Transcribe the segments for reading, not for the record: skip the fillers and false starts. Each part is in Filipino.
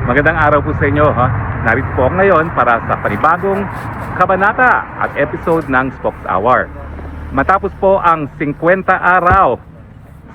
Magandang araw po sa inyo. Narito po ako ngayon para sa panibagong kabanata at episode ng Spokes Hour. Matapos po ang 50 araw,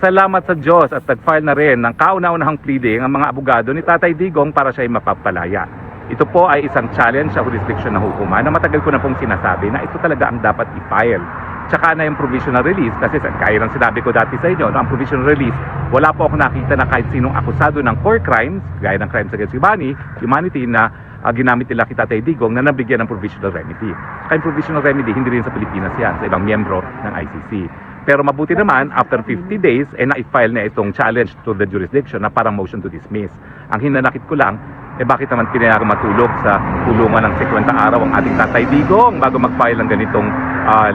salamat sa Diyos at nag-file na rin ng kauna-unahang pleading ang mga abogado ni Tatay Digong para siya ay mapapalaya. Ito po ay isang challenge sa jurisdiction ng hukuman na matagal ko na pong sinasabi na ito talaga ang dapat i-file. Tsaka na yung provisional release kasi kaya ng sinabi ko dati sa inyo, no, ang provisional release, wala po ako nakita na kahit sinong akusado ng core crimes, gaya ng crimes against humanity na ginamit nila kita Tatay Digong na nabigyan ng provisional remedy. Kaya yung provisional remedy, hindi rin sa Pilipinas yan, sa ibang miyembro ng ICC. Pero mabuti naman, after 50 days, na-file na itong challenge to the jurisdiction na parang motion to dismiss. Ang hinanakit ko lang, bakit naman pinayagang matulog sa kulungan ng 50 araw ang ating Tatay Digong bago mag-file ng ganitong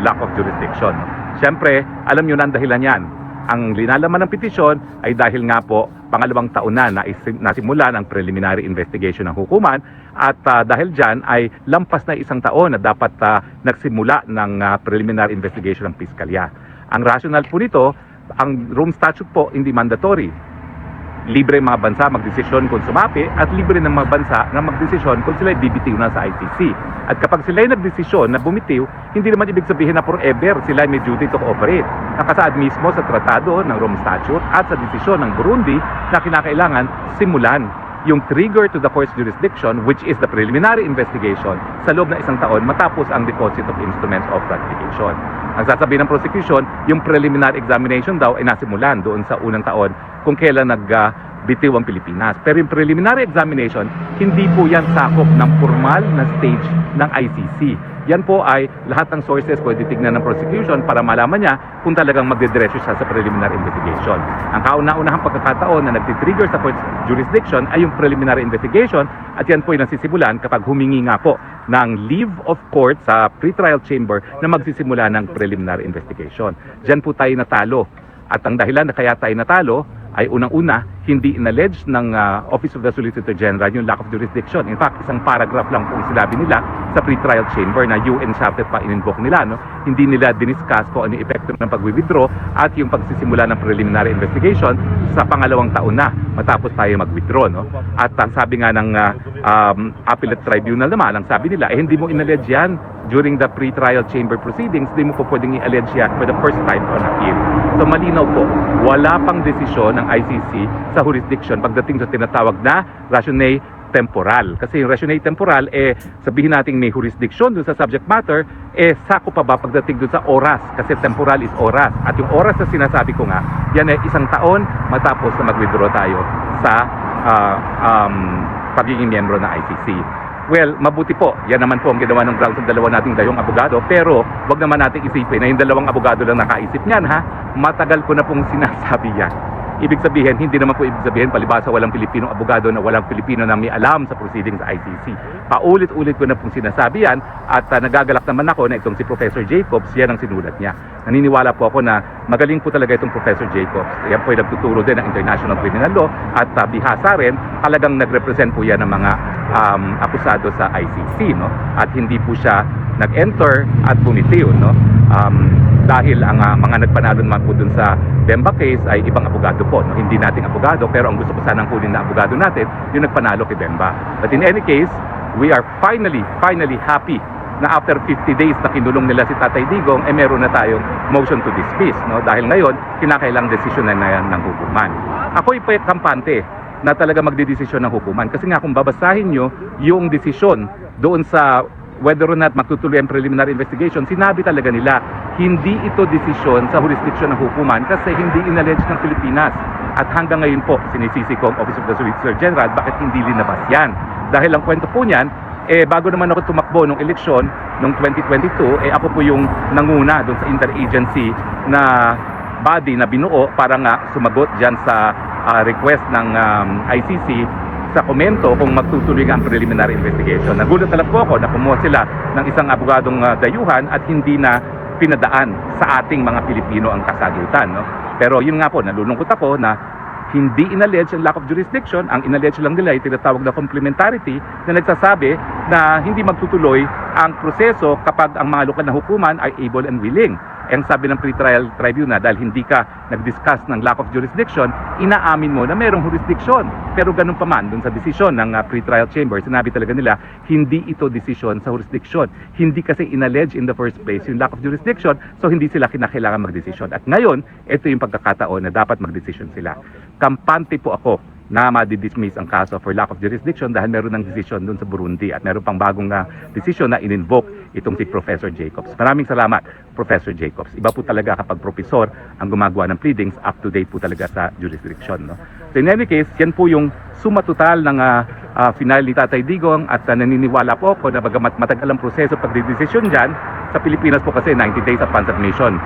lack of jurisdiction? Siyempre, alam nyo na ang dahilan yan. Ang linalaman ng petisyon ay dahil nga po pangalawang taon na nasimulan ang preliminary investigation ng hukuman at dahil dyan ay lampas na isang taon na dapat nagsimula ng preliminary investigation ng piskalya. Ang rationale po nito, ang Rome Statute po hindi mandatory. Libre mga bansa magdesisyon kung sumapi at libre ng mga bansa na magdesisyon kung sila bibitiw na sa ICC. At kapag sila ay nagdesisyon na bumitiw, hindi naman ibig sabihin na forever sila may duty to cooperate. Nakasaad mismo sa tratado ng Rome Statute at sa desisyon ng Burundi na kinakailangan simulan yung trigger to the court's jurisdiction, which is the preliminary investigation, sa loob ng isang taon matapos ang deposit of instruments of ratification. Ang sasabihin ng prosecution, yung preliminary examination daw ay nasimulan doon sa unang taon kung kailan nagbitiw ang Pilipinas. Pero yung preliminary examination, hindi po yan sakop ng formal na stage ng ICC. Yan po ay lahat ng sources pwede tignan ng prosecution para malaman niya kung talagang magdediretso siya sa preliminary investigation. Ang kauna-unahang pagkakataon na nagtitrigger sa court's jurisdiction ay yung preliminary investigation at yan po ay nasisimulan kapag humingi nga po ng leave of court sa pretrial chamber na magsisimula ng preliminary investigation. Diyan po tayo natalo. At ang dahilan na kaya tayo natalo ay unang-una, hindi inallege ng Office of the Solicitor General yung lack of jurisdiction. In fact, isang paragraph lang po sinabi nila sa pre-trial chamber na UN charter pa in-invoke nila. No? Hindi nila diniscuss kung ano yung epekto ng pag-withdraw at yung pagsisimula ng preliminary investigation sa pangalawang taon na matapos tayo mag-withdraw. No? At ang sabi nga ng Appellate Tribunal naman, ang sabi nila, hindi mo inallege yan during the pre-trial chamber proceedings, hindi mo po pwedeng i-allege yan for the first time on appeal. So malinaw po, wala pang desisyon ng ICC sa jurisdiction pagdating sa tinatawag na rationale temporal. Kasi yung rationale temporal, sabihin natin may jurisdiction dun sa subject matter, sako pa ba pagdating dun sa oras? Kasi temporal is oras. At yung oras na sinasabi ko nga, yan ay isang taon matapos na mag-withdraw tayo sa pagiging miyembro ng ICC. Well, mabuti po. Yan naman po ang ginawa ng grounds ng dalawa nating dayong abogado. Pero, wag naman natin isipin na yung dalawang abogado lang nakaisip niyan, ha? Matagal ko na pong sinasabi yan. Ibig sabihin, hindi naman po ibig sabihin, palibasa walang Pilipinong abogado na walang Pilipino na may alam sa proceedings sa ICC. Paulit-ulit ko na pong sinasabi yan at nagagalak naman ako na itong si Professor Jacobs, yan ang sinulat niya. Naniniwala po ako na magaling po talaga itong Professor Jacobs. Yan po ay nagtuturo din ng International Criminal Law at bihasa rin, talagang nag-represent po yan ng mga akusado sa ICC, no? At hindi po siya nag-enter at bumitiw, no? Dahil ang mga nagpanalo naman po dun sa Bemba case ay ibang abogado po, no? Hindi nating abogado, pero ang gusto ko sanang kunin na abogado natin yung nagpanalo kay Bemba. But in any case, we are finally happy na after 50 days na kinulong nila si Tatay Digong, meron na tayong motion to dismiss, no? Dahil ngayon, kinakailang desisyon na yan ng hukuman. Ako'y kampante na talaga magdidesisyon ng hukuman. Kasi nga kung babasahin nyo yung desisyon doon sa whether or not magtutuloy ang preliminary investigation, sinabi talaga nila, hindi ito desisyon sa jurisdiction ng hukuman kasi hindi inallege ng Pilipinas. At hanggang ngayon po, sinisisi ko ang Office of the Solicitor General, bakit hindi linabas yan? Dahil ang kwento po niyan, bago naman ako tumakbo nung eleksyon, nung 2022, ako po yung nanguna doon sa interagency na body na binuo para nga sumagot dyan sa request ng ICC sa komento kung magtutuloy ang preliminary investigation. Nagulat na lang po ako na kumuha sila ng isang abogadong dayuhan at hindi na pinadaan sa ating mga Pilipino ang kasagutan. No? Pero yun nga po, nalulungkot ako na hindi inallege ang lack of jurisdiction. Ang inallege lang nila ay tinatawag na complementarity na nagsasabi na hindi magtutuloy ang proseso kapag ang mga lokal na hukuman ay able and willing. ang sabi ng pretrial tribunal, dahil hindi ka nag-discuss ng lack of jurisdiction, inaamin mo na mayroong jurisdiction. Pero ganun pa man, dun sa desisyon ng pretrial chamber, sinabi talaga nila, hindi ito desisyon sa jurisdiction. Hindi kasi inallege in the first place yung lack of jurisdiction, so hindi sila kinakailangan magdesisyon. At ngayon, ito yung pagkakataon na dapat magdesisyon sila. Kampante po ako na ma-dismiss ang kaso for lack of jurisdiction dahil meron ng desisyon dun sa Burundi at meron pang bagong desisyon na in-invoke itong si Professor Jacobs. Maraming salamat, Professor Jacobs. Iba po talaga kapag professor ang gumagawa ng pleadings, up to date po talaga sa jurisdiction. No? So in any case, yan po yung suma total ng final ni Tatay Digong at naniniwala po ako na bagamat matagal ang proseso pagdidesisyon dyan, sa Pilipinas po kasi 90 days upon submission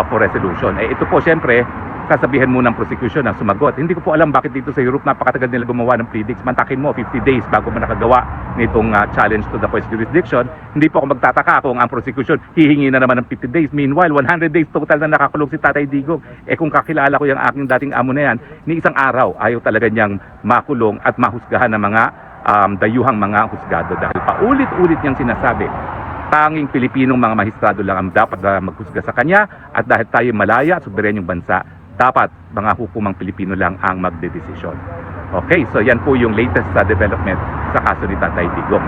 for resolution. Ito po siyempre, sasabihin mo ng prosecution na sumagot. Hindi ko po alam bakit dito sa Europe napakatagal nila gumawa ng pleadings. Mantakin mo 50 days bago mo nakagawa nitong challenge to the first jurisdiction. Hindi po ako magtataka kung ang prosecution hihingi na naman ng 50 days. Meanwhile, 100 days total na nakakulong si Tatay Digong. Kung kakilala ko yung aking dating amo na yan, ni isang araw ayaw talaga niyang makulong at mahusgahan ng mga dayuhang mga husgado. Dahil paulit-ulit niyang sinasabi, tanging Pilipinong mga mahistrado lang ang dapat maghusga sa kanya at dahil tayo malaya at suberenyong bansa, dapat mga hukumang Pilipino lang ang magdedesisyon. Okay, so yan po yung latest development sa kaso ni Tatay Digong.